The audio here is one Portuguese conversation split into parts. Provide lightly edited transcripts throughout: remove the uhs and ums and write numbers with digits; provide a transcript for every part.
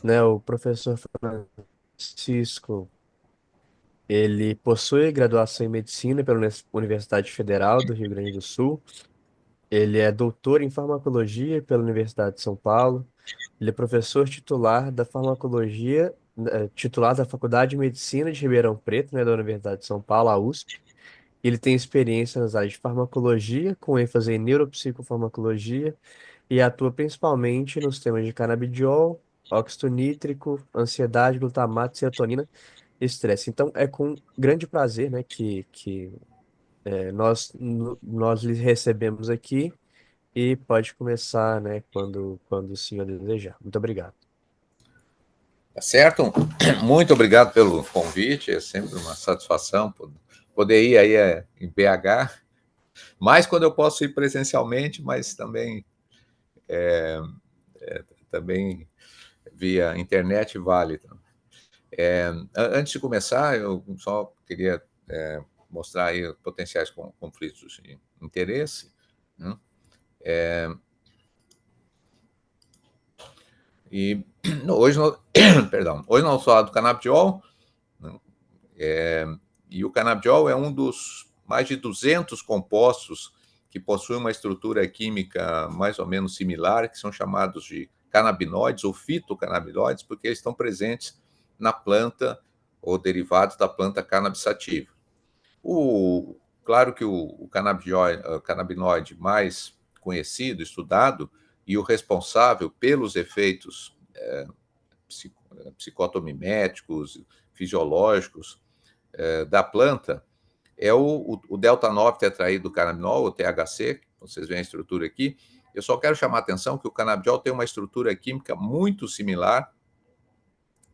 né, o professor Francisco, ele possui graduação em medicina pela Universidade Federal do Rio Grande do Sul. Ele é doutor em farmacologia pela Universidade de São Paulo. Ele é professor titular da farmacologia, titular da Faculdade de Medicina de Ribeirão Preto, né, da Universidade de São Paulo, a USP. Ele tem experiência nas áreas de farmacologia, com ênfase em neuropsicofarmacologia, e atua principalmente nos temas de canabidiol, óxido nítrico, ansiedade, glutamato, serotonina e estresse. Então, é com grande prazer, né, nós lhe recebemos aqui e pode começar, né, quando o senhor desejar. Muito obrigado. Tá certo? Muito obrigado pelo convite, é sempre uma satisfação poder ir aí em BH, mais quando eu posso ir presencialmente, mas também via internet vale. Antes de começar, eu só queria mostrar aí potenciais conflitos de interesse, né? E hoje, perdão, hoje nós vamos falar do canabidiol, né? E o canabidiol é um dos mais de 200 compostos que possuem uma estrutura química mais ou menos similar, que são chamados de canabinoides ou fitocannabinoides, porque eles estão presentes na planta ou derivados da planta cannabis sativa. Claro que o canabinoide mais conhecido, estudado, e o responsável pelos efeitos psicotomiméticos, fisiológicos da planta, é o delta-9-tetraído-canabinol, o THC, vocês veem a estrutura aqui. Eu só quero chamar a atenção que o canabidiol tem uma estrutura química muito similar,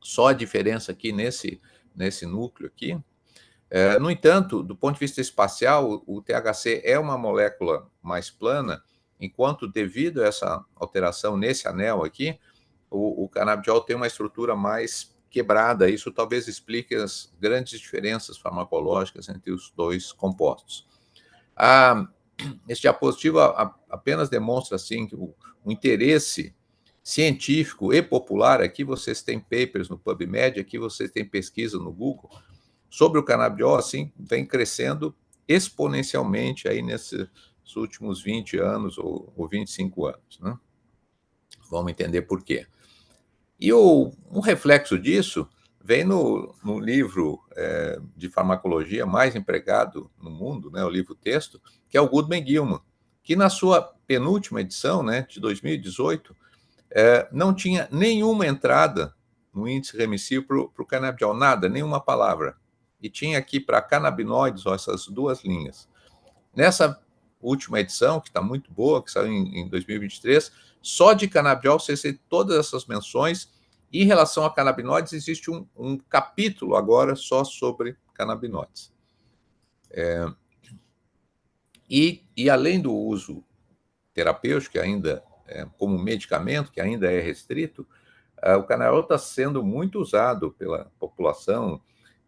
só a diferença aqui nesse núcleo aqui. No entanto, do ponto de vista espacial, o THC é uma molécula mais plana, enquanto, devido a essa alteração nesse anel aqui, o canabidiol tem uma estrutura mais quebrada. Isso talvez explique as grandes diferenças farmacológicas entre os dois compostos. Este diapositivo apenas demonstra assim que o interesse científico e popular. Aqui vocês têm papers no PubMed, aqui vocês têm pesquisa no Google sobre o canabidiol, assim, vem crescendo exponencialmente aí nesses últimos 20 anos ou 25 anos, né? Vamos entender por quê. E um reflexo disso vem no livro de farmacologia mais empregado no mundo, né, o livro-texto, que é o Goodman Gilman, que na sua penúltima edição, né, de 2018, não tinha nenhuma entrada no índice remissivo para o canabidiol, nada, nenhuma palavra. E tinha aqui para canabinoides, ó, essas duas linhas. Nessa última edição, que está muito boa, que saiu em 2023, só de canabidiol você tem todas essas menções. E em relação a canabinoides, existe um capítulo agora só sobre canabinoides. E além do uso terapêutico, que ainda como medicamento, que ainda é restrito, o canabidiol está sendo muito usado pela população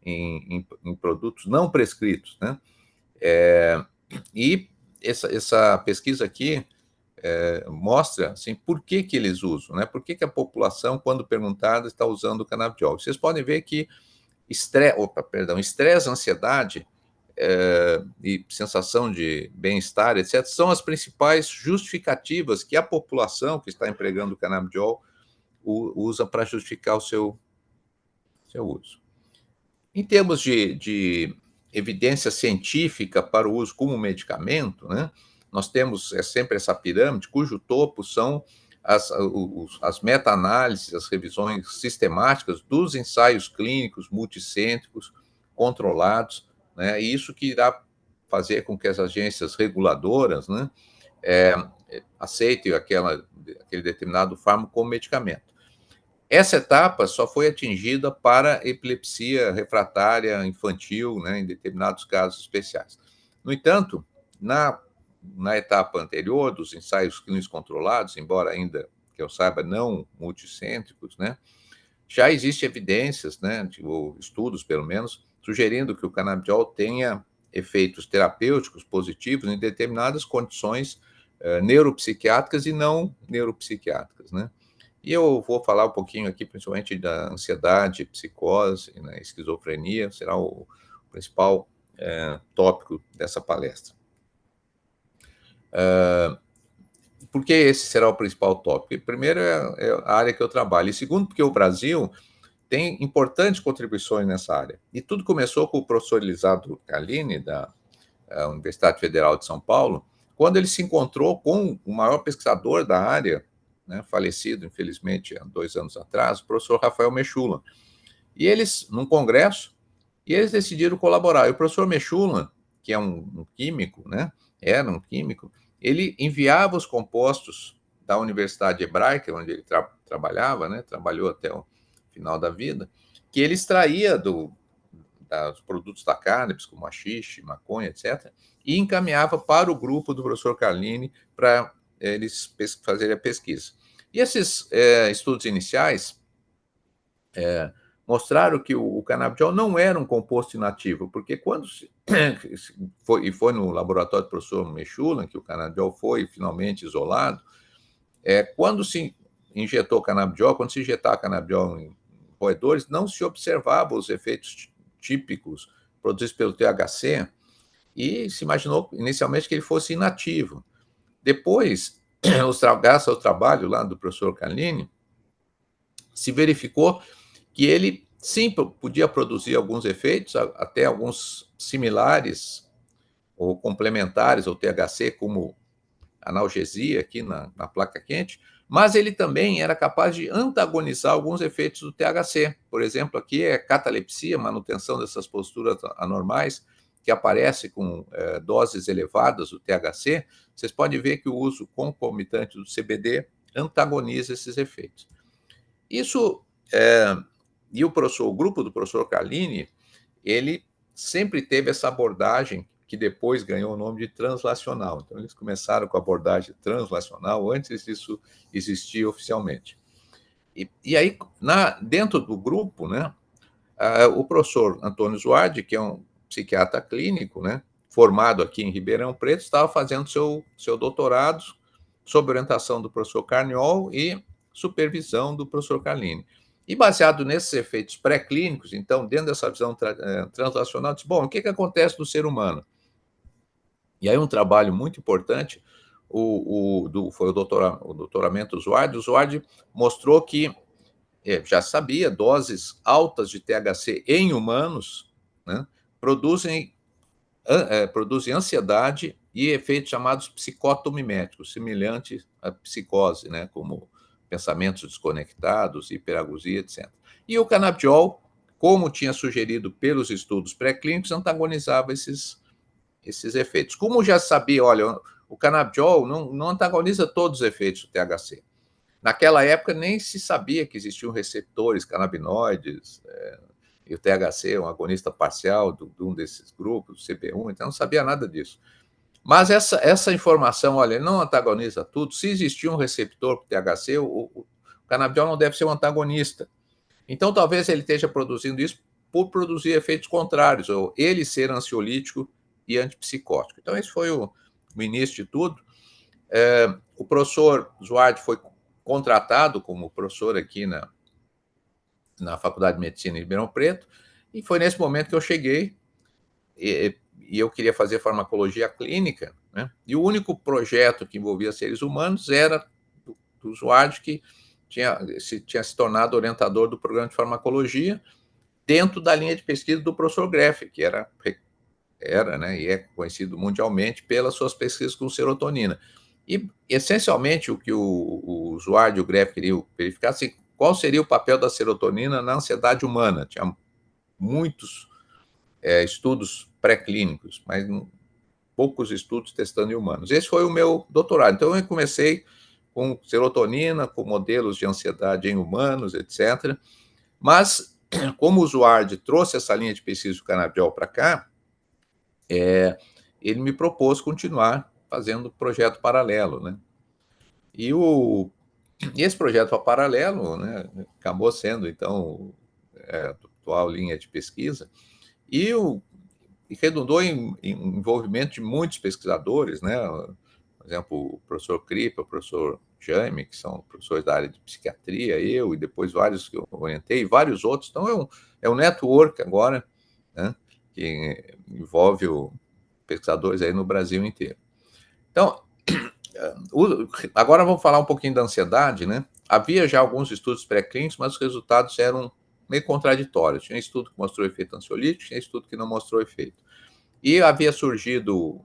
em produtos não prescritos, né? E essa pesquisa aqui mostra assim, por que eles usam, né? Por que a população, quando perguntada, está usando o canabidiol. Vocês podem ver que estresse, ansiedade e sensação de bem-estar, etc., são as principais justificativas que a população que está empregando o canabidiol usa para justificar o seu uso. Em termos de evidência científica para o uso como medicamento, né, nós temos sempre essa pirâmide, cujo topo são as meta-análises, as revisões sistemáticas dos ensaios clínicos multicêntricos controlados, né, e isso que irá fazer com que as agências reguladoras, né, aceitem aquele determinado fármaco como medicamento. Essa etapa só foi atingida para epilepsia refratária infantil, né, em determinados casos especiais. No entanto, na etapa anterior dos ensaios clínicos controlados, embora ainda, que eu saiba, não multicêntricos, né, já existem evidências, né, ou estudos pelo menos, sugerindo que o canabidiol tenha efeitos terapêuticos positivos em determinadas condições neuropsiquiátricas e não neuropsiquiátricas, né? E eu vou falar um pouquinho aqui, principalmente da ansiedade, psicose, né, esquizofrenia, será o principal tópico dessa palestra. Por que esse será o principal tópico? Primeiro, é a área que eu trabalho. E segundo, porque o Brasil tem importantes contribuições nessa área. E tudo começou com o professor Elisardo Calini, da Universidade Federal de São Paulo, quando ele se encontrou com o maior pesquisador da área, né, falecido, infelizmente, há 2 anos atrás, o professor Rafael Mechoulam. E eles, num congresso, e eles decidiram colaborar. E o professor Mechoulam, que é um químico, né, era um químico, ele enviava os compostos da Universidade Hebraica, onde ele trabalhava, né, trabalhou até o final da vida, que ele extraía dos produtos da cannabis, como haxixe, maconha, etc., e encaminhava para o grupo do professor Carlini para eles fazerem a pesquisa. E esses estudos iniciais mostraram que o canabidiol não era um composto inativo, porque quando foi no laboratório do professor Mechoulam que o canabidiol foi finalmente isolado, quando se injetou canabidiol, quando se injetava canabidiol em roedores, não se observava os efeitos típicos produzidos pelo THC e se imaginou inicialmente que ele fosse inativo. Depois, graças ao trabalho lá do professor Carlini, se verificou que ele sim podia produzir alguns efeitos, até alguns similares ou complementares ao THC, como analgesia aqui na placa quente, mas ele também era capaz de antagonizar alguns efeitos do THC. Por exemplo, aqui é catalepsia, manutenção dessas posturas anormais, que aparece com doses elevadas do THC. Vocês podem ver que o uso concomitante do CBD antagoniza esses efeitos. Isso, e o grupo do professor Carlini, ele sempre teve essa abordagem que depois ganhou o nome de translacional. Então, eles começaram com a abordagem translacional, antes disso existir oficialmente. E aí, dentro do grupo, né, o professor Antônio Zuardi, que é um psiquiatra clínico, né, formado aqui em Ribeirão Preto, estava fazendo seu doutorado sob orientação do professor Carniol e supervisão do professor Carlini. E baseado nesses efeitos pré-clínicos, então, dentro dessa visão translacional, disse, bom, o que acontece no ser humano? E aí um trabalho muito importante foi o doutoramento do Zuardi. O Zuardi mostrou que já sabia, doses altas de THC em humanos, né, produzem ansiedade e efeitos chamados psicotomiméticos, semelhantes à psicose, né, como pensamentos desconectados, hiperagogia, etc. E o canabidiol, como tinha sugerido pelos estudos pré-clínicos, antagonizava esses efeitos. Como já sabia, olha, o canabidiol não antagoniza todos os efeitos do THC. Naquela época nem se sabia que existiam receptores canabinoides, e o THC é um agonista parcial de um desses grupos, o CB1, então não sabia nada disso. Mas essa informação, olha, ele não antagoniza tudo. Se existir um receptor para o THC, o canabidiol não deve ser um antagonista. Então, talvez ele esteja produzindo isso por produzir efeitos contrários, ou ele ser ansiolítico e antipsicótico. Então, esse foi o início de tudo. O professor Zuardi foi contratado como professor aqui na Faculdade de Medicina de Ribeirão Preto, e foi nesse momento que eu cheguei, e eu queria fazer farmacologia clínica, né? E o único projeto que envolvia seres humanos era do Zuardi, que tinha se tornado orientador do programa de farmacologia, dentro da linha de pesquisa do professor Greff, que era, né, e é conhecido mundialmente pelas suas pesquisas com serotonina. E, essencialmente, o que o Zuardi e o Greff queriam verificar, assim, qual seria o papel da serotonina na ansiedade humana. Tinha muitos estudos pré-clínicos, mas poucos estudos testando em humanos. Esse foi o meu doutorado. Então, eu comecei com serotonina, com modelos de ansiedade em humanos, etc. Mas, como o Zuardi trouxe essa linha de pesquisa do canabidiol para cá, ele me propôs continuar fazendo projeto paralelo, né? E esse projeto paralelo, né, acabou sendo, então, a atual linha de pesquisa, e redundou em envolvimento de muitos pesquisadores, né? Por exemplo, o professor Kripa, o professor Jaime, que são professores da área de psiquiatria, eu e depois vários que eu orientei, e vários outros. Então, é um network agora, né, que envolve pesquisadores aí no Brasil inteiro. Então, agora vamos falar um pouquinho da ansiedade, né? Havia já alguns estudos pré-clínicos, mas os resultados eram meio contraditórios. Tinha estudo que mostrou efeito ansiolítico, tinha estudo que não mostrou efeito. E havia surgido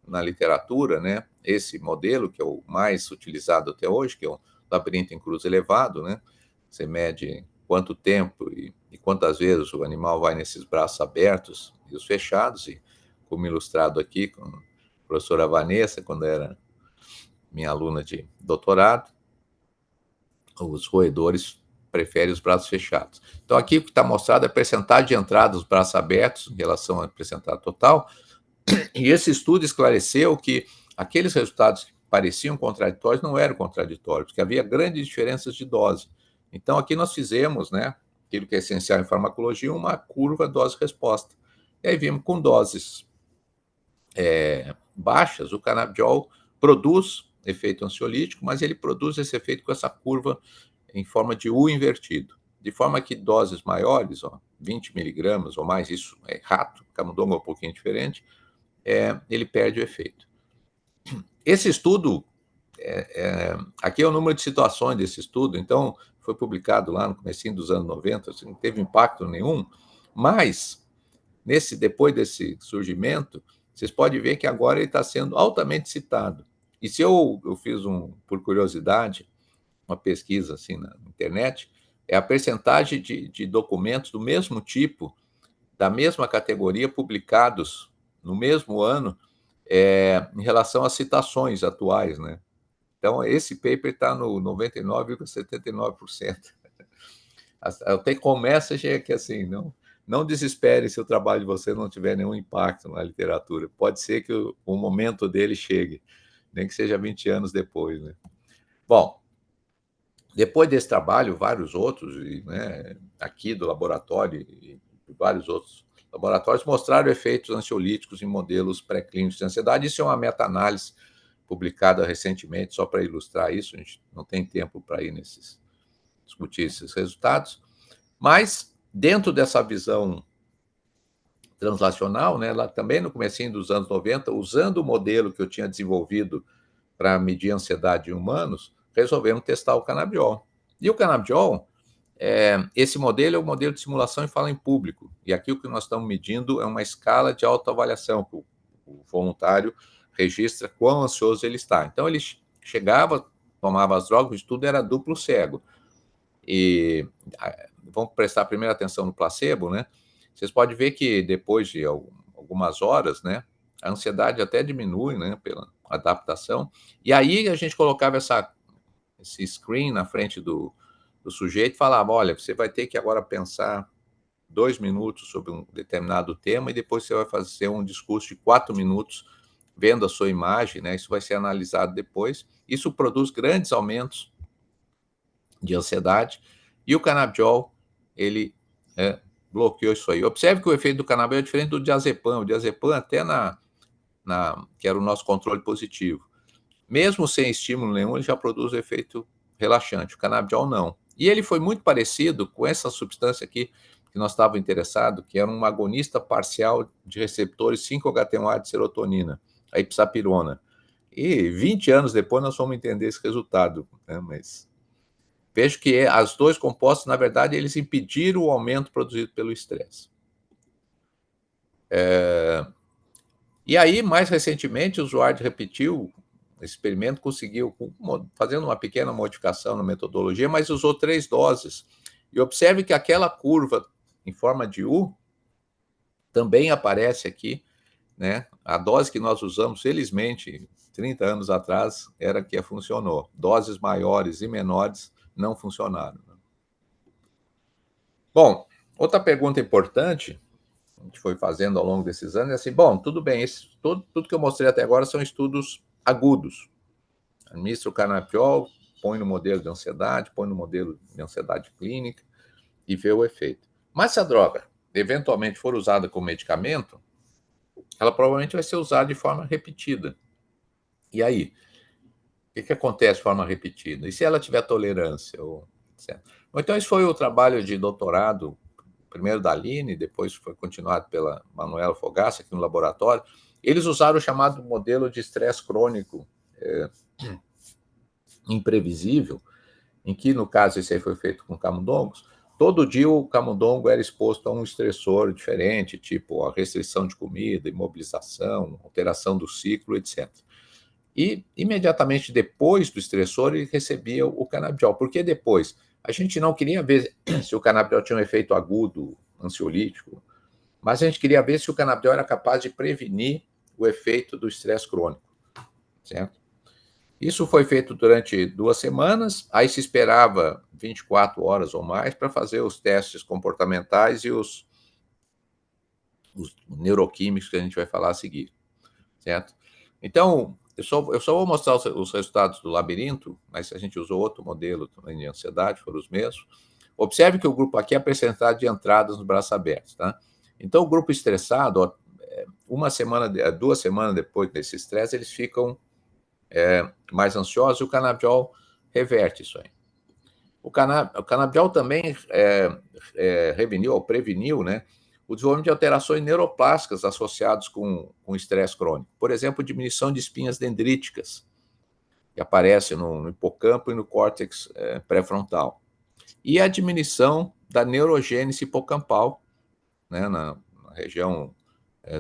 na literatura, né, esse modelo, que é o mais utilizado até hoje, que é o labirinto em cruz elevado, né? Você mede quanto tempo e quantas vezes o animal vai nesses braços abertos e os fechados, e como ilustrado aqui com a professora Vanessa, quando era minha aluna de doutorado, os roedores preferem os braços fechados. Então, aqui o que está mostrado é a percentagem de entrada dos braços abertos em relação à percentagem total, e esse estudo esclareceu que aqueles resultados que pareciam contraditórios não eram contraditórios, porque havia grandes diferenças de dose. Então, aqui nós fizemos, né, aquilo que é essencial em farmacologia, uma curva dose-resposta. E aí vimos com doses baixas, o canabidiol produz efeito ansiolítico, mas ele produz esse efeito com essa curva em forma de U invertido. De forma que doses maiores, 20 miligramas ou mais, isso é rato, camundongo é um pouquinho diferente, ele perde o efeito. Esse estudo, aqui é o número de situações desse estudo, então foi publicado lá no comecinho dos anos 90, assim, não teve impacto nenhum, mas depois desse surgimento, vocês podem ver que agora ele está sendo altamente citado. E se eu fiz, por curiosidade, uma pesquisa assim na internet, é a percentagem de documentos do mesmo tipo, da mesma categoria, publicados no mesmo ano, em relação às citações atuais, né? Então, esse paper está no 99,79%. Até começa já que assim, não desespere se o trabalho de você não tiver nenhum impacto na literatura. Pode ser que o momento dele chegue, nem que seja 20 anos depois, né? Bom, depois desse trabalho, vários outros, né, aqui do laboratório e vários outros laboratórios mostraram efeitos ansiolíticos em modelos pré-clínicos de ansiedade. Isso é uma meta-análise publicada recentemente, só para ilustrar isso. A gente não tem tempo para ir discutir esses resultados. Mas, dentro dessa visão translacional, né, lá também no comecinho dos anos 90, usando o modelo que eu tinha desenvolvido para medir a ansiedade em humanos, resolvemos testar o canabidiol. E o canabidiol, esse modelo é o modelo de simulação em fala em público. E aqui o que nós estamos medindo é uma escala de autoavaliação, que o voluntário registra quão ansioso ele está. Então, ele chegava, tomava as drogas, o estudo era duplo cego. E vamos prestar primeira atenção no placebo, né? Vocês podem ver que depois de algumas horas, né, a ansiedade até diminui, né, pela adaptação. E aí a gente colocava esse screen na frente do sujeito e falava: olha, você vai ter que agora pensar 2 minutos sobre um determinado tema e depois você vai fazer um discurso de 4 minutos vendo a sua imagem, né? Isso vai ser analisado depois. Isso produz grandes aumentos de ansiedade, e o canabidiol, ele bloqueou isso aí. Observe que o efeito do canabidiol é diferente do diazepam. O diazepam, até que era o nosso controle positivo, mesmo sem estímulo nenhum, ele já produz o efeito relaxante. O canabidiol não. E ele foi muito parecido com essa substância aqui que nós estávamos interessados, que era um agonista parcial de receptores 5-HT1A de serotonina, a ipsapirona. E 20 anos depois nós fomos entender esse resultado, né? Mas vejo que as dois compostos, na verdade, eles impediram o aumento produzido pelo estresse. E aí, mais recentemente, o usuário repetiu o experimento, conseguiu, fazendo uma pequena modificação na metodologia, mas usou 3 doses. E observe que aquela curva em forma de U também aparece aqui, né? A dose que nós usamos, felizmente, 30 anos atrás, era que funcionou. Doses maiores e menores não funcionaram. Bom, outra pergunta importante que a gente foi fazendo ao longo desses anos é assim: bom, tudo bem, tudo que eu mostrei até agora são estudos agudos. Administra o canabidiol, põe no modelo de ansiedade, põe no modelo de ansiedade clínica e vê o efeito. Mas se a droga eventualmente for usada como medicamento, ela provavelmente vai ser usada de forma repetida. E aí? que acontece de forma repetida? E se ela tiver tolerância? Ou, etc. Então, esse foi o trabalho de doutorado, primeiro da Aline, depois foi continuado pela Manuela Fogaça, aqui no laboratório. Eles usaram o chamado modelo de estresse crônico imprevisível, em que, no caso, esse aí foi feito com camundongos. Todo dia o camundongo era exposto a um estressor diferente, tipo a restrição de comida, imobilização, alteração do ciclo, etc. E, imediatamente depois do estressor, ele recebia o canabidiol. Por que depois? A gente não queria ver se o canabidiol tinha um efeito agudo, ansiolítico, mas a gente queria ver se o canabidiol era capaz de prevenir o efeito do estresse crônico, certo? Isso foi feito durante 2 semanas, aí se esperava 24 horas ou mais para fazer os testes comportamentais e os neuroquímicos que a gente vai falar a seguir, certo? Então, eu só vou mostrar os resultados do labirinto, mas a gente usou outro modelo também de ansiedade, foram os mesmos. Observe que o grupo aqui é a percentagem de entradas nos braços abertos, tá? Então, o grupo estressado, ó, 1 semana, 2 semanas depois desse estresse, eles ficam mais ansiosos e o canabidiol reverte isso aí. O canabidiol também preveniu, ou preveniu, né, o desenvolvimento de alterações neuroplásticas associadas com estresse crônico. Por exemplo, diminuição de espinhas dendríticas, que aparece no hipocampo e no córtex pré-frontal. E a diminuição da neurogênese hipocampal, né, na região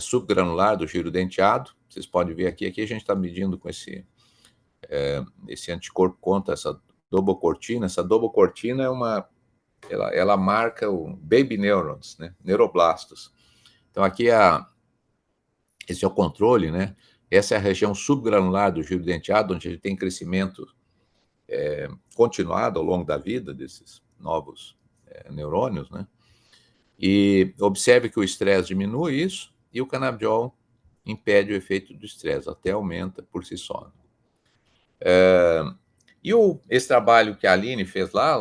subgranular do giro denteado. Vocês podem ver aqui a gente está medindo com esse anticorpo contra essa dobocortina. Essa dobocortina ela marca o baby neurons, né, neuroblastos. Então aqui esse é o controle, né? Essa é a região subgranular do giro denteado, onde a gente tem crescimento continuado ao longo da vida desses novos neurônios, né? E observe que o estresse diminui isso e o canabidiol impede o efeito do estresse, até aumenta por si só. Esse trabalho que a Aline fez lá,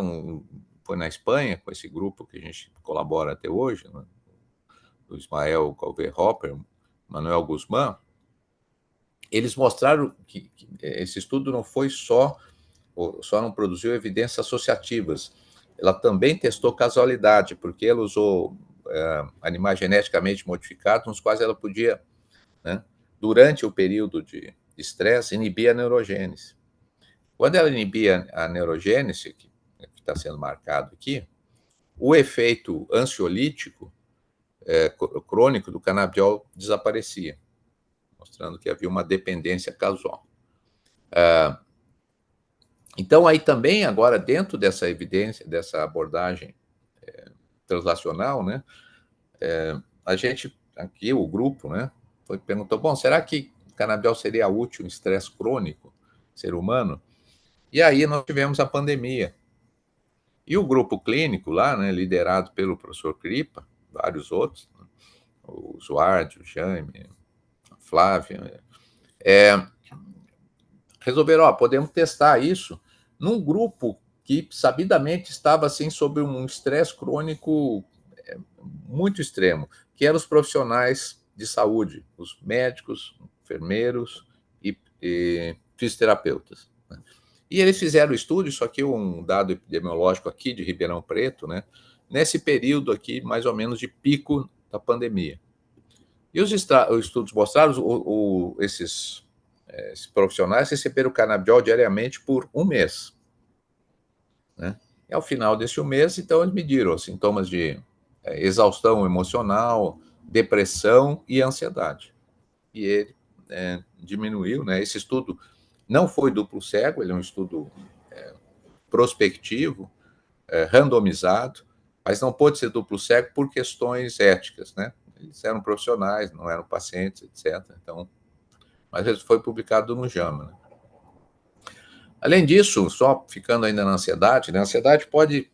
foi na Espanha, com esse grupo que a gente colabora até hoje, né? Do Ismael Calver-Hopper, Manuel Guzmán, eles mostraram que esse estudo não foi só não produziu evidências associativas, ela também testou casualidade, porque ela usou animais geneticamente modificados, nos quais ela podia, né, durante o período de estresse, inibir a neurogênese. Quando ela inibia a neurogênese, que está sendo marcado aqui, o efeito ansiolítico crônico do canabidiol desaparecia, mostrando que havia uma dependência causal. Então, aí também, agora, dentro dessa evidência, dessa abordagem translacional, né, a gente, aqui, o grupo, né, perguntou, bom, será que o canabidiol seria útil em estresse crônico, ser humano? E aí nós tivemos a pandemia. E o grupo clínico lá, né, liderado pelo professor Cripa, vários outros, né, o Zuardi, o Jaime, a Flávia, resolveram, podemos testar isso num grupo que sabidamente estava assim sob um estresse crônico muito extremo, que eram os profissionais de saúde, os médicos, enfermeiros e fisioterapeutas. Né? E eles fizeram o estudo, isso aqui é um dado epidemiológico aqui de Ribeirão Preto, né? Nesse período aqui, mais ou menos, de pico da pandemia. E os estudos mostraram esses profissionais receberam canabidiol diariamente por um mês. Né? E ao final desse mês, então, eles mediram os sintomas de exaustão emocional, depressão e ansiedade. E ele diminuiu, né? Esse estudo não foi duplo cego, ele é um estudo prospectivo, randomizado, mas não pôde ser duplo cego por questões éticas, né? Eles eram profissionais, não eram pacientes, etc. Então, mas ele foi publicado no JAMA. Né? Além disso, só ficando ainda na ansiedade, né? A ansiedade pode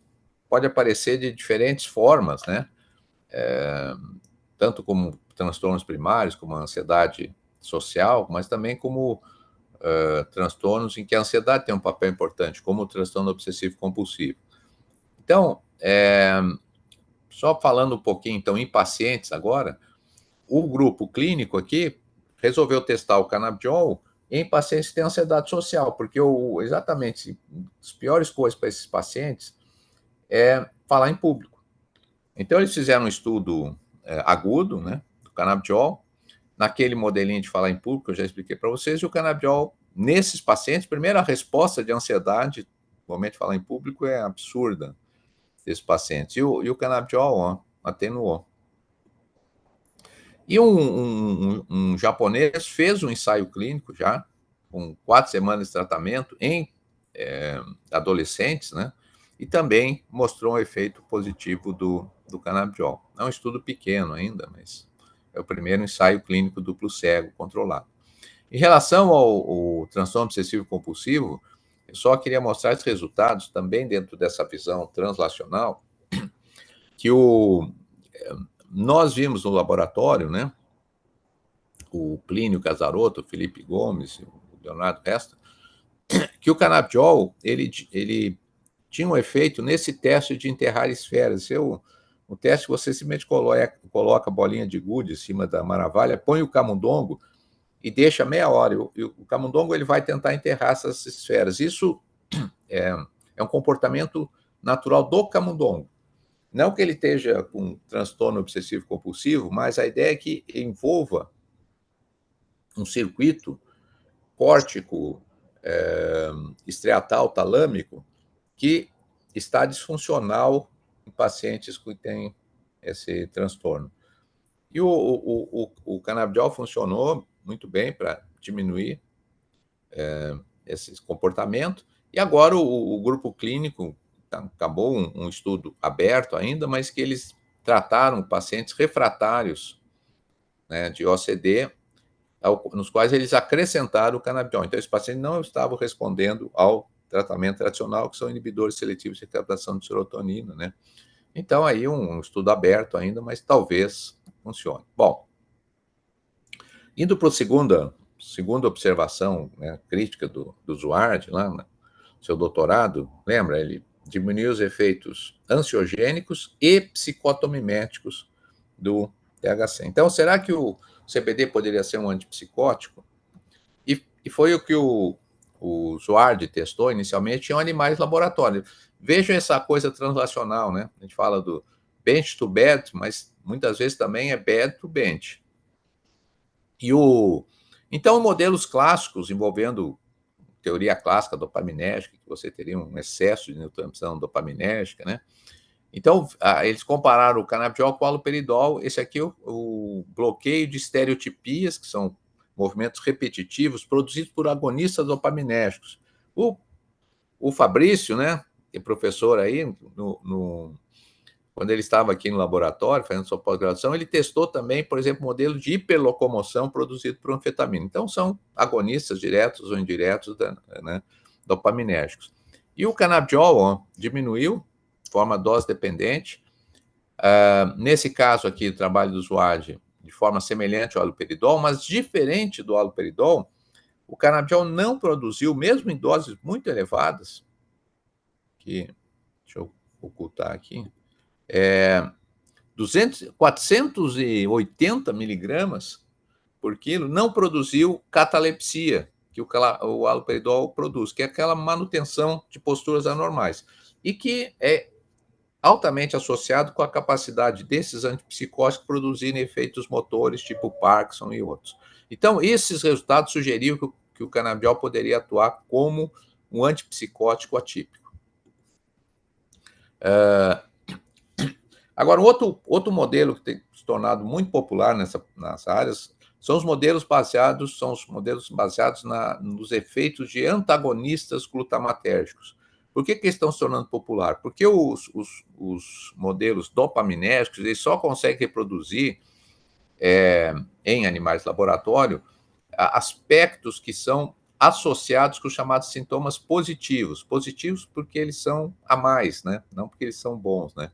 aparecer de diferentes formas, né? Tanto como transtornos primários, como a ansiedade social, mas também como transtornos em que a ansiedade tem um papel importante, como o transtorno obsessivo compulsivo. Então, só falando um pouquinho, então, em pacientes agora, o grupo clínico aqui resolveu testar o canabidiol em pacientes que têm ansiedade social, porque exatamente as piores coisas para esses pacientes é falar em público. Então, eles fizeram um estudo agudo, né, do canabidiol, naquele modelinho de falar em público, eu já expliquei para vocês, e o canabidiol, nesses pacientes, primeiro, a resposta de ansiedade, no momento de falar em público, é absurda desses pacientes. E o canabidiol atenuou. E um japonês fez um ensaio clínico já, com 4 semanas de tratamento em adolescentes, né? E também mostrou um efeito positivo do canabidiol. É um estudo pequeno ainda, mas é o primeiro ensaio clínico duplo cego controlado. Em relação ao transtorno obsessivo compulsivo, eu só queria mostrar esses resultados também dentro dessa visão translacional, que nós vimos no laboratório, né? O Plínio Casarotto, o Felipe Gomes, o Leonardo Resta, que o canabidiol ele tinha um efeito nesse teste de enterrar esferas. O teste você simplesmente coloca a bolinha de gude em cima da maravilha, põe o camundongo e deixa meia hora. E o camundongo ele vai tentar enterrar essas esferas. Isso é um comportamento natural do camundongo. Não que ele esteja com transtorno obsessivo compulsivo, mas a ideia é que envolva um circuito córtico, estriatal, talâmico, que está disfuncional em pacientes que têm esse transtorno. E o canabidiol funcionou muito bem para diminuir esse comportamento. E agora o grupo clínico acabou um estudo aberto ainda, mas que eles trataram pacientes refratários, né, de OCD, nos quais eles acrescentaram o canabidiol. Então, esses pacientes não estavam respondendo ao tratamento tradicional, que são inibidores seletivos de captação de serotonina, né? Então, aí um estudo aberto ainda, mas talvez funcione. Bom, indo para a segunda observação, né, crítica do Zuardi, lá no seu doutorado, lembra? Ele diminuiu os efeitos ansiogênicos e psicotomiméticos do THC. Então, será que o CBD poderia ser um antipsicótico? E foi o que o Zuardi testou inicialmente em animais laboratórios. Vejam essa coisa translacional, né? A gente fala do bench to bed, mas muitas vezes também é bed to bench. Então, modelos clássicos envolvendo teoria clássica dopaminérgica, que você teria um excesso de neurotransmissão dopaminérgica, né? Então, eles compararam o canabidiol com o haloperidol. Esse aqui é o bloqueio de estereotipias, que são movimentos repetitivos produzidos por agonistas dopaminérgicos. O Fabrício, né, que é professor aí, quando ele estava aqui no laboratório, fazendo sua pós-graduação, ele testou também, por exemplo, modelo de hiperlocomoção produzido por anfetamina. Então, são agonistas diretos ou indiretos, né, dopaminérgicos. E o canabidiol diminuiu de forma dose-dependente. Nesse caso aqui, o trabalho do Zuardi, de forma semelhante ao haloperidol, mas diferente do haloperidol, o canabidiol não produziu, mesmo em doses muito elevadas, deixa eu ocultar aqui, 480 miligramas por quilo, não produziu catalepsia, que o haloperidol produz, que é aquela manutenção de posturas anormais, e que é altamente associado com a capacidade desses antipsicóticos produzirem efeitos motores, tipo Parkinson e outros. Então, esses resultados sugeriam que o canabidiol poderia atuar como um antipsicótico atípico. Agora, outro modelo que tem se tornado muito popular nas áreas são os modelos baseados nos efeitos de antagonistas glutamatérgicos. Por que eles estão se tornando popular? Porque os modelos dopaminérgicos eles só conseguem reproduzir em animais de laboratório aspectos que são associados com os chamados sintomas positivos. Positivos porque eles são a mais, né? Não porque eles são bons, né?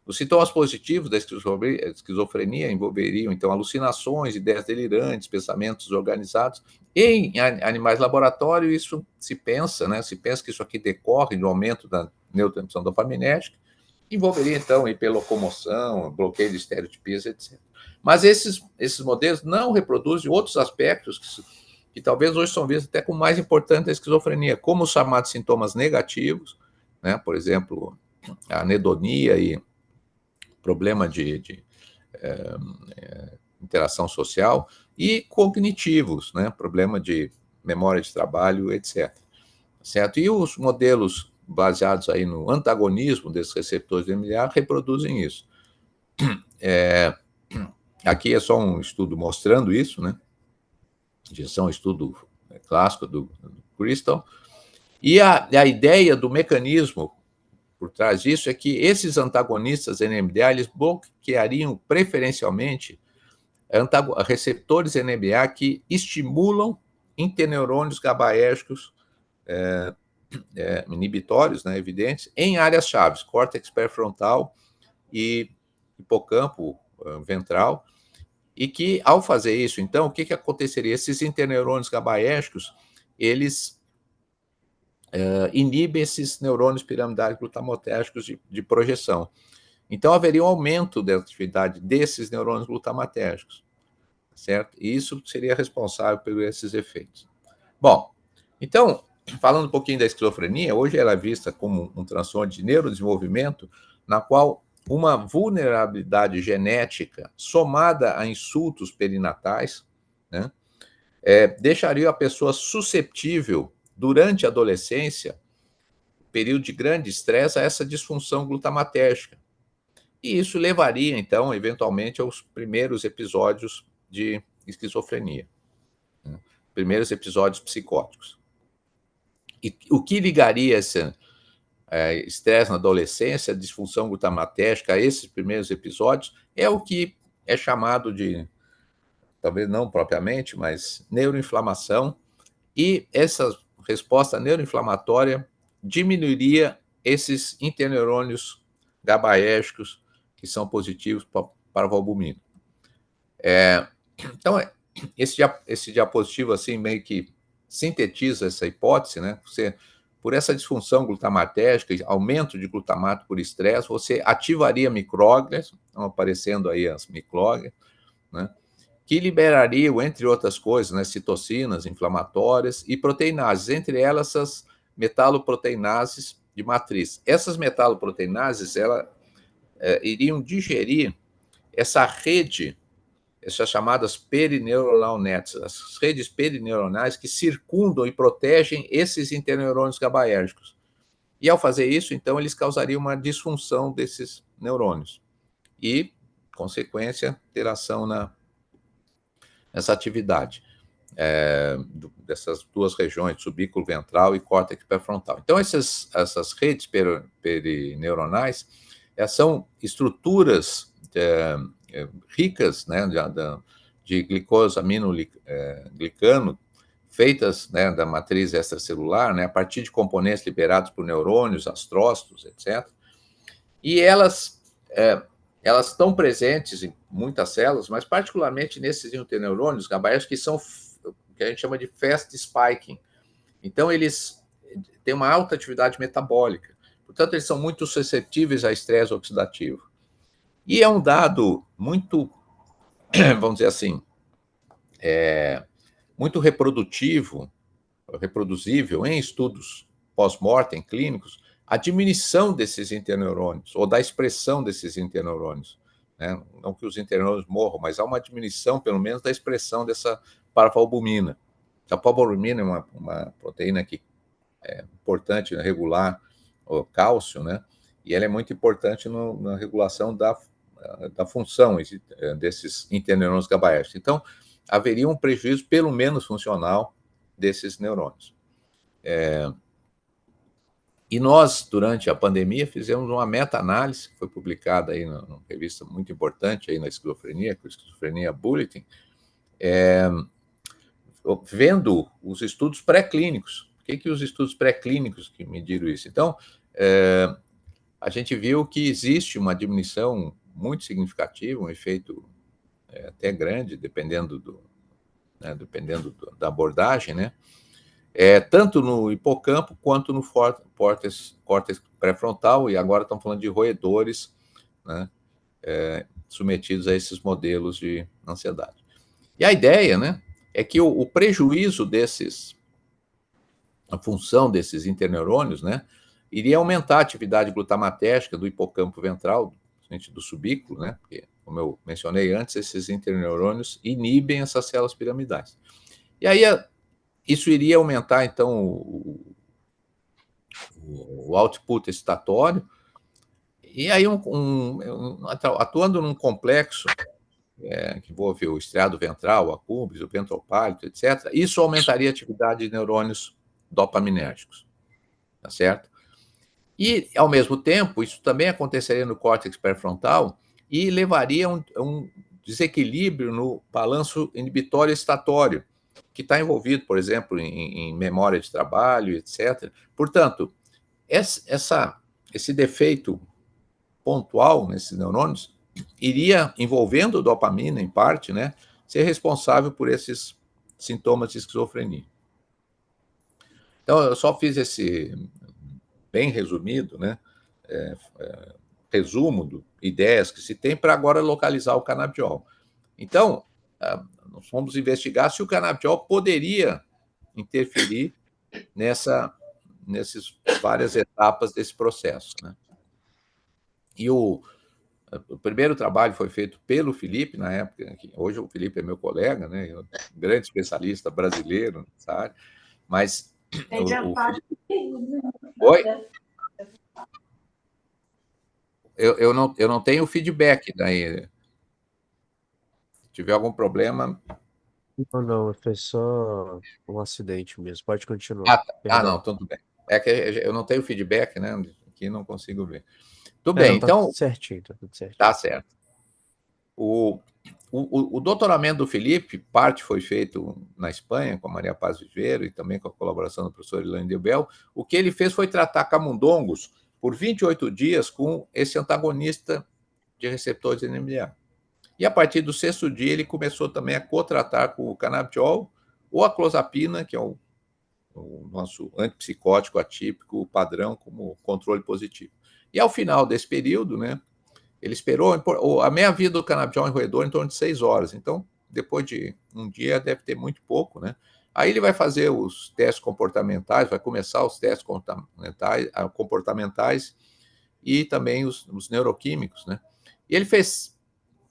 Os sintomas positivos da esquizofrenia envolveriam, então, alucinações, ideias delirantes, pensamentos desorganizados. Em animais de laboratório, isso se pensa, né? Se pensa que isso aqui decorre do aumento da neurotransmissão dopaminérgica, envolveria, então, hiperlocomoção, bloqueio de estereotipias, etc. Mas esses modelos não reproduzem outros aspectos que talvez hoje são vistos até como mais importantes da esquizofrenia, como os chamados sintomas negativos, né? Por exemplo, a anedonia e problema de interação social, e cognitivos, né? Problema de memória de trabalho, etc. Certo? E os modelos baseados aí no antagonismo desses receptores de NMDA reproduzem isso. Aqui é só um estudo mostrando isso, né? Isso é um estudo clássico do Crystal. E a ideia do mecanismo por trás disso é que esses antagonistas NMDA eles bloqueariam preferencialmente receptores NMDA que estimulam interneurônios GABAérgicos inibitórios, né, evidentes, em áreas chaves, córtex pré-frontal e hipocampo ventral, e que, ao fazer isso, então, o que aconteceria? Esses interneurônios GABAérgicos, eles inibem esses neurônios piramidais glutamatérgicos de projeção. Então, haveria um aumento da atividade desses neurônios glutamatérgicos, certo? E isso seria responsável por esses efeitos. Bom, então, falando um pouquinho da esquizofrenia, hoje ela é vista como um transtorno de neurodesenvolvimento, na qual uma vulnerabilidade genética somada a insultos perinatais, né, deixaria a pessoa susceptível, durante a adolescência, período de grande estresse, a essa disfunção glutamatérgica. E isso levaria, então, eventualmente, aos primeiros episódios de esquizofrenia, né? Primeiros episódios psicóticos. E o que ligaria esse estresse na adolescência, disfunção glutamatérgica, a esses primeiros episódios, é o que é chamado de, talvez não propriamente, mas neuroinflamação, e essa resposta neuroinflamatória diminuiria esses interneurônios GABAérgicos que são positivos para a valbumina. Então, esse diapositivo assim meio que sintetiza essa hipótese, né? Você, por essa disfunção glutamatérgica, aumento de glutamato por estresse, você ativaria micróglias, estão aparecendo aí as micróglias, né? Que liberariam, entre outras coisas, né, citocinas inflamatórias e proteinases, entre elas as metaloproteinases de matriz. Essas metaloproteinases, elas iriam digerir essa rede, essas chamadas perineuronal nets, as redes perineuronais que circundam e protegem esses interneurônios GABAérgicos. E ao fazer isso, então, eles causariam uma disfunção desses neurônios e, consequência, alteração nessa atividade dessas duas regiões, subículo ventral e córtex pré-frontal. Então, essas redes perineuronais são estruturas ricas, né, de glicosaminoglicano, feitas, né, da matriz extracelular, né, a partir de componentes liberados por neurônios, astrócitos, etc. E elas estão presentes em muitas células, mas particularmente nesses interneurônios GABAérgicos que são que a gente chama de fast spiking. Então, eles têm uma alta atividade metabólica. Portanto, eles são muito suscetíveis a estresse oxidativo. E é um dado muito, vamos dizer assim, muito reproduzível em estudos pós-mortem clínicos, a diminuição desses interneurônios, ou da expressão desses interneurônios. Né? Não que os interneurônios morram, mas há uma diminuição, pelo menos, da expressão dessa paravalbumina. A paravalbumina é uma proteína que é importante regular o cálcio, né? E ela é muito importante na regulação da função desses interneurônios GABAérgicos. Então, haveria um prejuízo, pelo menos funcional, desses neurônios. E nós, durante a pandemia, fizemos uma meta-análise, que foi publicada aí numa revista muito importante aí na esquizofrenia, que é o Esquizofrenia Bulletin, vendo os estudos pré-clínicos. O que os estudos pré-clínicos que mediram isso? Então, a gente viu que existe uma diminuição muito significativa, um efeito até grande, dependendo da abordagem, né? Tanto no hipocampo quanto no córtex pré-frontal, e agora estamos falando de roedores, né, submetidos a esses modelos de ansiedade. E a ideia, né, é que o prejuízo desses, a função desses interneurônios, né, iria aumentar a atividade glutamatérgica do hipocampo ventral, do subículo, né, porque, como eu mencionei antes, esses interneurônios inibem essas células piramidais. E aí isso iria aumentar, então, o output excitatório, e aí atuando num complexo que envolve o estriado ventral, o acúmbens, o ventral pállido, etc., isso aumentaria a atividade de neurônios dopaminérgicos, tá certo? E, ao mesmo tempo, isso também aconteceria no córtex pré-frontal e levaria a um desequilíbrio no balanço inibitório excitatório, que está envolvido, por exemplo, em memória de trabalho, etc. Portanto, esse defeito pontual nesses neurônios iria, envolvendo dopamina, em parte, né, ser responsável por esses sintomas de esquizofrenia. Então, eu só fiz esse bem resumido, né, resumo de ideias que se tem para agora localizar o canabidiol. Então, nós fomos investigar se o canabidiol poderia interferir nessas várias etapas desse processo, né? E o primeiro trabalho foi feito pelo Felipe, na época, hoje o Felipe é meu colega, né, um grande especialista brasileiro nessa área, mas o Felipe... Oi? Eu não tenho feedback daí. Se tiver algum problema... Não, não, foi só um acidente mesmo. Pode continuar. Ah, não, Perdão. tudo bem. É que eu não tenho feedback, né, aqui não consigo ver. Tudo É, bem, não, tá tudo então, certinho, tá tudo tá certinho. certo. O doutoramento do Felipe, parte foi feito na Espanha, com a Maria Paz Viveiro e também com a colaboração do professor Elaine Delbel. O que ele fez foi tratar camundongos por 28 dias com esse antagonista de receptores de NMDA. E a partir do sexto dia, ele começou também a cotratar com o canabidiol ou a clozapina, que é o nosso antipsicótico atípico padrão, como controle positivo. E ao final desse período, né, ele esperou, a meia-vida do canabidiol em roedor em torno de 6 horas. Então, depois de um dia, deve ter muito pouco, né? Aí ele vai fazer os testes comportamentais, vai começar os testes comportamentais e também os neuroquímicos, né? E ele fez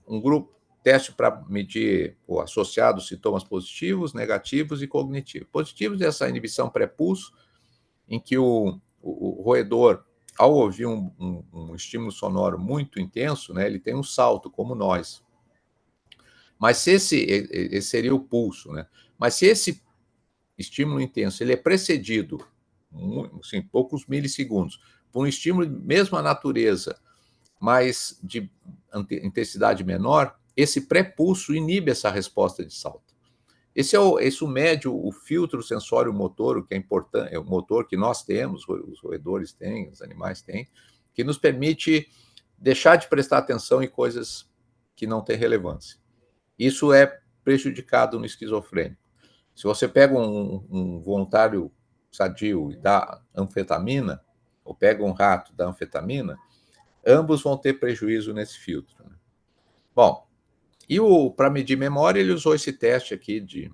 um grupo teste para medir associados sintomas positivos, negativos e cognitivos. Positivos é essa inibição pré-pulso, em que o roedor, ao ouvir um estímulo sonoro muito intenso, né, ele tem um salto, como nós. Mas se esse seria o pulso, né? Mas se esse estímulo intenso ele é precedido, assim, poucos milissegundos, por um estímulo de mesma natureza, mas de intensidade menor, esse pré-pulso inibe essa resposta de salto. Esse mede o filtro sensório motor, o que é importante, é o motor que nós temos, os roedores têm, os animais têm, que nos permite deixar de prestar atenção em coisas que não têm relevância. Isso é prejudicado no esquizofrênico. Se você pega um voluntário sadio e dá anfetamina, ou pega um rato e dá anfetamina, ambos vão ter prejuízo nesse filtro, né? Bom, e para medir memória, ele usou esse teste aqui de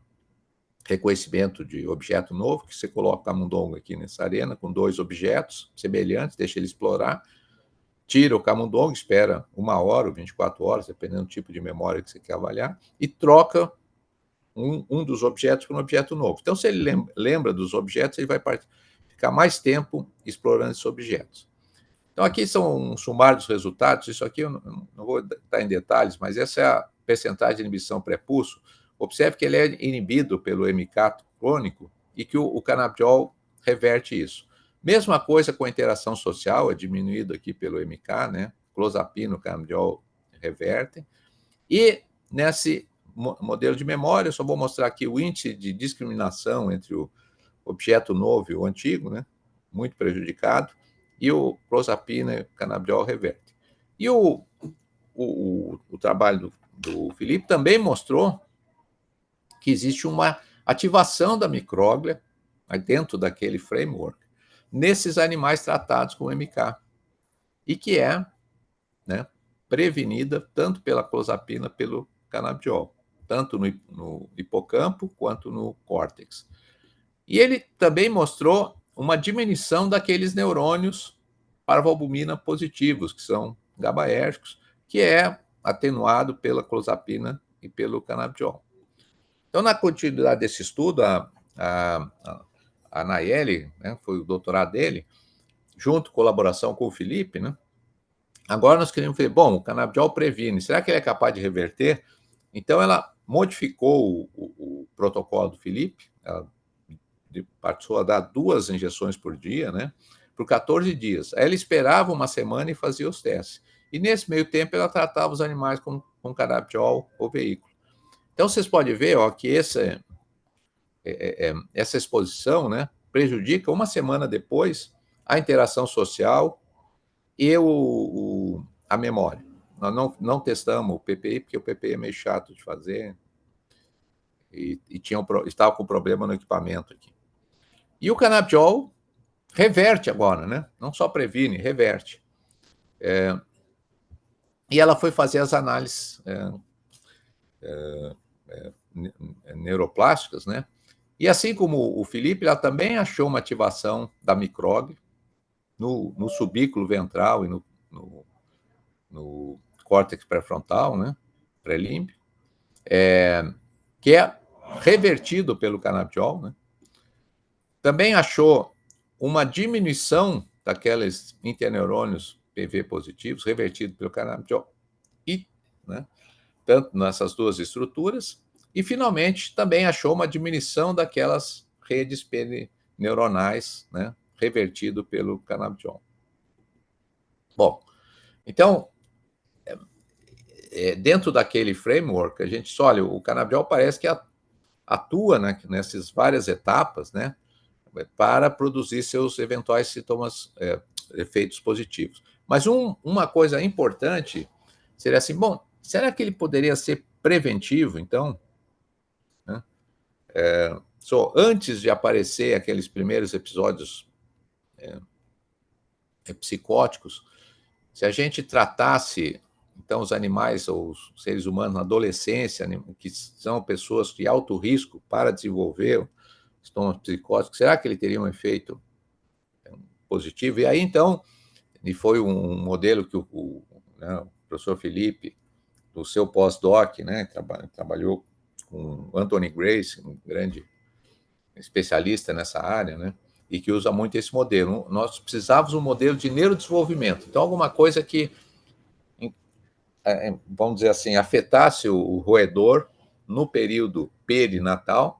reconhecimento de objeto novo, que você coloca o camundongo aqui nessa arena com 2 objetos semelhantes, deixa ele explorar, tira o camundongo, espera 1 hora ou 24 horas, dependendo do tipo de memória que você quer avaliar, e troca um dos objetos por um objeto novo. Então, se ele lembra dos objetos, ele vai ficar mais tempo explorando esses objetos. Então, aqui são um sumário dos resultados. Isso aqui eu não vou dar em detalhes, mas essa é a percentagem de inibição pré-pulso. Observe que ele é inibido pelo MK crônico e que o canabidiol reverte isso. Mesma coisa com a interação social, é diminuído aqui pelo MK, né? Clozapina, o canabidiol revertem. E nesse modelo de memória, eu só vou mostrar aqui o índice de discriminação entre o objeto novo e o antigo, né? Muito prejudicado, e o clozapina e o canabidiol reverte. E o trabalho do Felipe também mostrou que existe uma ativação da micróglia dentro daquele framework nesses animais tratados com MK e que é, né, prevenida tanto pela clozapina pelo canabidiol. tanto no hipocampo quanto no córtex. E ele também mostrou uma diminuição daqueles neurônios parvalbumina positivos, que são GABAérgicos, que é atenuado pela clozapina e pelo canabidiol. Então, na continuidade desse estudo, a Nayeli, né, foi o doutorado dele, junto, colaboração com o Felipe, né? Agora nós queríamos ver, bom, o canabidiol previne, será que ele é capaz de reverter? Então ela modificou o protocolo do Felipe, ela passou a dar 2 injeções por dia, né? Por 14 dias. Aí ela esperava uma semana e fazia os testes. E nesse meio tempo ela tratava os animais com canabidiol ou veículo. Então vocês podem ver, ó, que essa exposição, né, prejudica uma semana depois a interação social e a memória. Nós não testamos o PPI, porque o PPI é meio chato de fazer e estava com problema no equipamento aqui. E o canabidiol reverte agora, né? Não só previne, reverte. E ela foi fazer as análises neuroplásticas, né? E assim como o Felipe, ela também achou uma ativação da micróbio no subículo ventral e no córtex pré-frontal, né? Pré-límbico, que é revertido pelo canabidiol, né? Também achou uma diminuição daqueles interneurônios PV positivos, revertido pelo canabidiol, e, né, tanto nessas 2 estruturas, e finalmente também achou uma diminuição daquelas redes neuronais, né, revertido pelo canabidiol. Bom, então, dentro daquele framework, a gente só olha, o canabidiol parece que atua, né, nessas várias etapas, né, para produzir seus eventuais sintomas, efeitos positivos. Mas uma coisa importante seria assim, bom, será que ele poderia ser preventivo, então? Né? Antes de aparecer aqueles primeiros episódios psicóticos, se a gente tratasse, então, os animais ou os seres humanos na adolescência, que são pessoas de alto risco para desenvolver sintomas psicóticos, será que ele teria um efeito positivo? E aí, então, e foi um modelo que né, o professor Felipe, do seu pós-doc, né, trabalhou com Anthony Grace, um grande especialista nessa área, né, e que usa muito esse modelo. Nós precisávamos um modelo de neurodesenvolvimento. Então, alguma coisa que, vamos dizer assim, afetasse o roedor no período perinatal,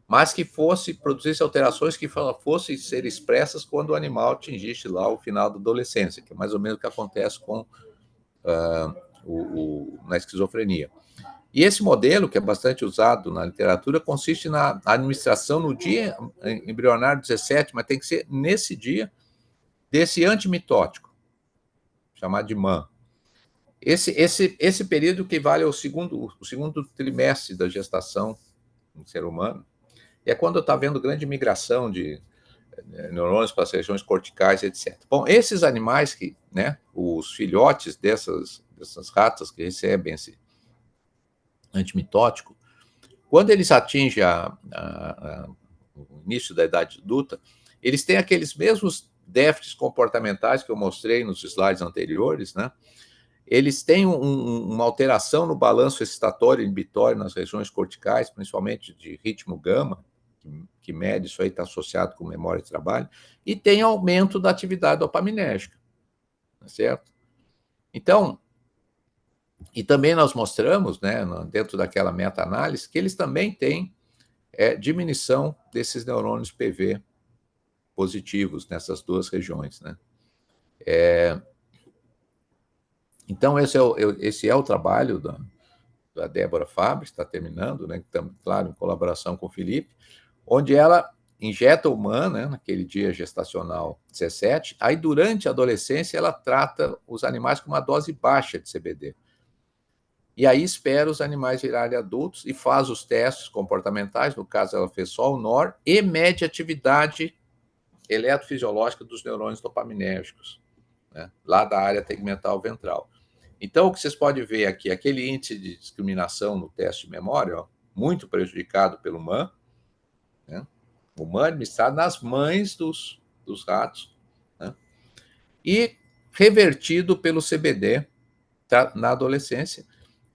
mas que produzisse alterações que fossem ser expressas quando o animal atingisse lá o final da adolescência, que é mais ou menos o que acontece com na esquizofrenia. E esse modelo, que é bastante usado na literatura, consiste na administração no dia embrionário 17, mas tem que ser nesse dia, desse antimitótico, chamado de MAN. Esse período equivale ao segundo trimestre da gestação no ser humano, e é quando está havendo grande migração de neurônios para as regiões corticais, etc. Bom, esses animais né, os filhotes dessas ratas que recebem esse antimitótico, quando eles atingem o início da idade adulta, eles têm aqueles mesmos déficits comportamentais que eu mostrei nos slides anteriores, né? Eles têm uma alteração no balanço excitatório e inibitório nas regiões corticais, principalmente de ritmo gama, que mede isso aí, está associado com memória de trabalho, e tem aumento da atividade dopaminérgica, certo? Então, e também nós mostramos, né, dentro daquela meta-análise, que eles também têm diminuição desses neurônios PV positivos nessas 2 regiões, né? Então, esse é o trabalho da Débora Fabres, está terminando, né? Claro, em colaboração com o Felipe, onde ela injeta o MAN, né, naquele dia gestacional 17, aí durante a adolescência ela trata os animais com uma dose baixa de CBD. E aí espera os animais virarem adultos e faz os testes comportamentais, no caso ela fez só o NOR, e mede a atividade eletrofisiológica dos neurônios dopaminérgicos, né, lá da área tegmental ventral. Então, o que vocês podem ver aqui, aquele índice de discriminação no teste de memória, ó, muito prejudicado pelo MAN, né? O MAN administrado nas mães dos ratos, né? E revertido pelo CBD, tá, na adolescência.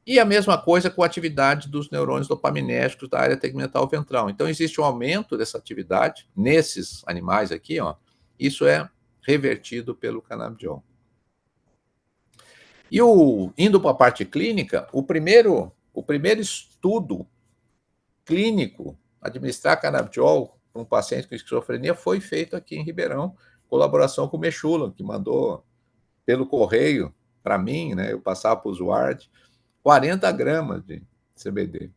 E a mesma coisa com a atividade dos neurônios dopaminérgicos da área tegmental ventral. Então, existe um aumento dessa atividade nesses animais aqui, ó. Isso é revertido pelo canabidiol. E indo para a parte clínica, o primeiro estudo clínico administrar canabidiol para um paciente com esquizofrenia foi feito aqui em Ribeirão, colaboração com o Mechula, que mandou pelo correio para mim, né? Eu passava para o usuário, 40 gramas de CBD.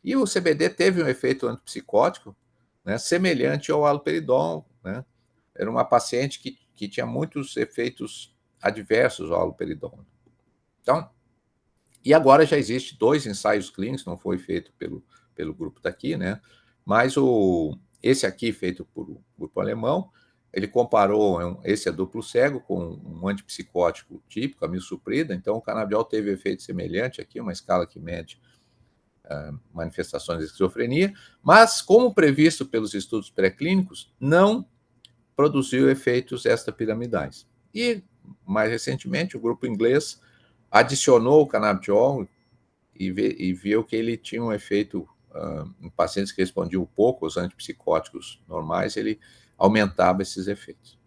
E o CBD teve um efeito antipsicótico, né, semelhante ao haloperidol, né? Era uma paciente que tinha muitos efeitos adversos ao haloperidol. Então, e agora já existe 2 ensaios clínicos, não foi feito pelo grupo daqui, né? Mas esse aqui, feito por um grupo alemão, ele comparou, esse é duplo cego, com um antipsicótico típico, a misoprida, então o canabidiol teve efeito semelhante aqui, uma escala que mede manifestações de esquizofrenia, mas, como previsto pelos estudos pré-clínicos, não produziu efeitos extrapiramidais. E, mais recentemente, o grupo inglês adicionou o canabidiol e viu que ele tinha um efeito em pacientes que respondiam pouco aos antipsicóticos normais, ele aumentava esses efeitos.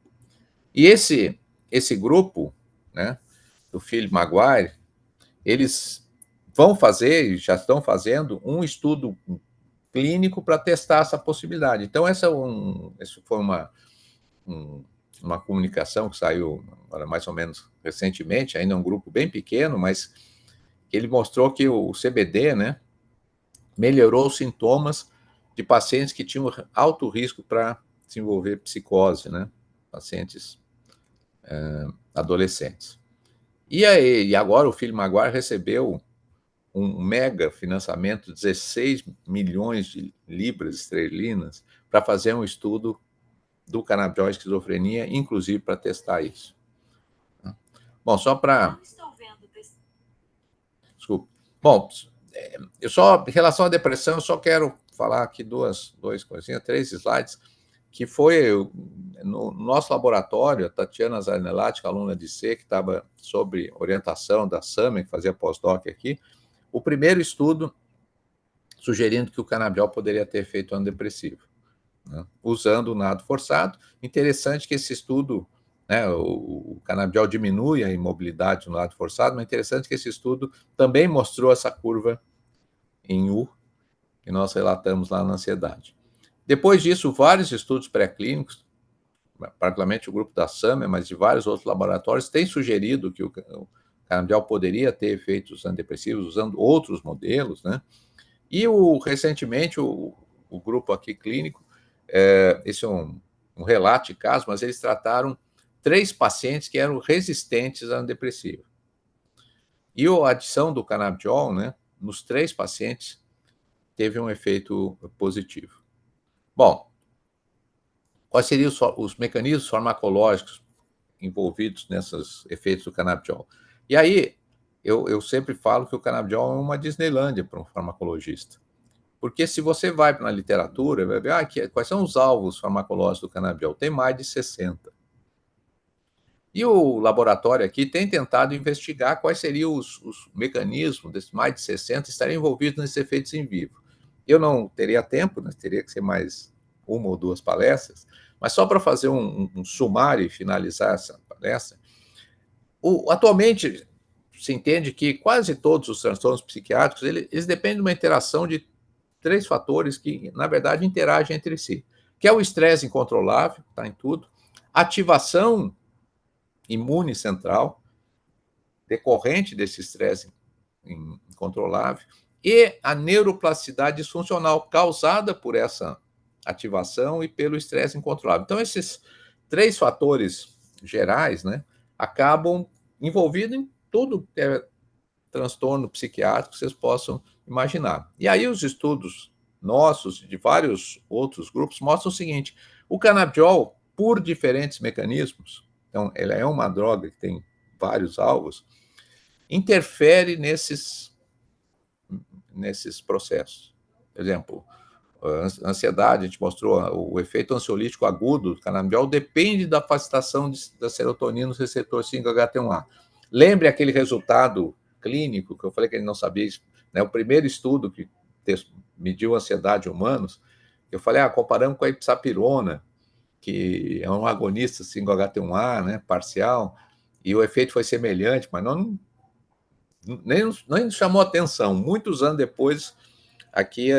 E esse grupo, né, do Phil Maguire, eles vão fazer, e já estão fazendo, um estudo clínico para testar essa possibilidade. Então, isso foi uma comunicação que saiu agora, mais ou menos recentemente, ainda é um grupo bem pequeno, mas ele mostrou que o CBD, né, melhorou os sintomas de pacientes que tinham alto risco para desenvolver psicose, né, pacientes adolescentes. E agora o Phil Maguire recebeu um mega financiamento, 16 milhões de libras esterlinas, para fazer um estudo do canabidiol e esquizofrenia, inclusive para testar isso. Bom, só para... Desculpa. Bom, em relação à depressão, eu só quero falar aqui duas coisinhas, 3 slides, que foi no nosso laboratório, a Tatiana Zanelati, aluna de C, que estava sob orientação da Sâmia, que fazia pós-doc aqui, o primeiro estudo sugerindo que o canabidiol poderia ter efeito antidepressivo, né, usando o nado forçado. Interessante que esse estudo, né, o canabidiol diminui a imobilidade no nado forçado, mas interessante que esse estudo também mostrou essa curva em U, que nós relatamos lá na ansiedade. Depois disso, vários estudos pré-clínicos, particularmente o grupo da Sâmia, mas de vários outros laboratórios, têm sugerido que o canabidiol poderia ter efeitos antidepressivos usando outros modelos, né? E recentemente o grupo aqui clínico, esse é um relato de caso, mas eles trataram 3 pacientes que eram resistentes a antidepressivo. E a adição do canabidiol, né, nos 3 pacientes, teve um efeito positivo. Bom, quais seriam os mecanismos farmacológicos envolvidos nesses efeitos do canabidiol? E aí, eu sempre falo que o canabidiol é uma Disneylândia para um farmacologista. Porque se você vai na literatura, vai ver quais são os alvos farmacológicos do canabidiol. Tem mais de 60. E o laboratório aqui tem tentado investigar quais seriam os mecanismos desses mais de 60 estarem envolvidos nesses efeitos em vivo. Eu não teria tempo, né? Teria que ser mais 1 ou 2 palestras, mas só para fazer um sumário e finalizar essa palestra, atualmente se entende que quase todos os transtornos psiquiátricos eles dependem de uma interação de 3 fatores que, na verdade, interagem entre si, que é o estresse incontrolável, está em tudo, ativação imune central, decorrente desse estresse incontrolável, e a neuroplasticidade disfuncional causada por essa ativação e pelo estresse incontrolável. Então, esses 3 fatores gerais, né, acabam envolvidos em tudo que é transtorno psiquiátrico que vocês possam imaginar. E aí os estudos nossos, de vários outros grupos, mostram o seguinte: o canabidiol, por diferentes mecanismos, então, ele é uma droga que tem vários alvos, interfere nesses processos. Por exemplo, a ansiedade, a gente mostrou, o efeito ansiolítico agudo do canabidiol depende da facilitação da serotonina no receptor 5-HT1A. Lembre aquele resultado clínico que eu falei que ele não sabia, né? O primeiro estudo que mediu a ansiedade em humanos, eu falei, comparamos com a ipsapirona, que é um agonista 5-HT1A, né, parcial, e o efeito foi semelhante, mas nem chamou atenção. Muitos anos depois, aqui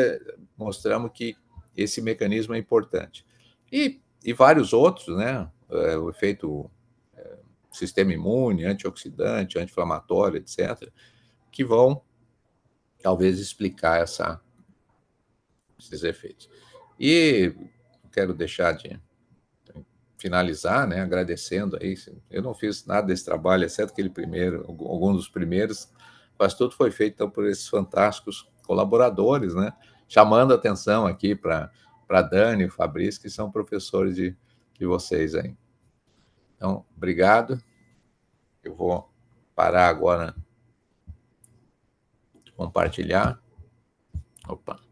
mostramos que esse mecanismo é importante. E vários outros, né? O efeito sistema imune, antioxidante, anti-inflamatório, etc., que vão talvez explicar esses efeitos. E quero deixar de finalizar, né, agradecendo aí. Eu não fiz nada desse trabalho, exceto aquele primeiro, alguns dos primeiros, mas tudo foi feito então, por esses fantásticos colaboradores, né, chamando a atenção aqui para Dani e Fabrício, que são professores de vocês aí. Então, obrigado. Eu vou parar agora de compartilhar. Opa.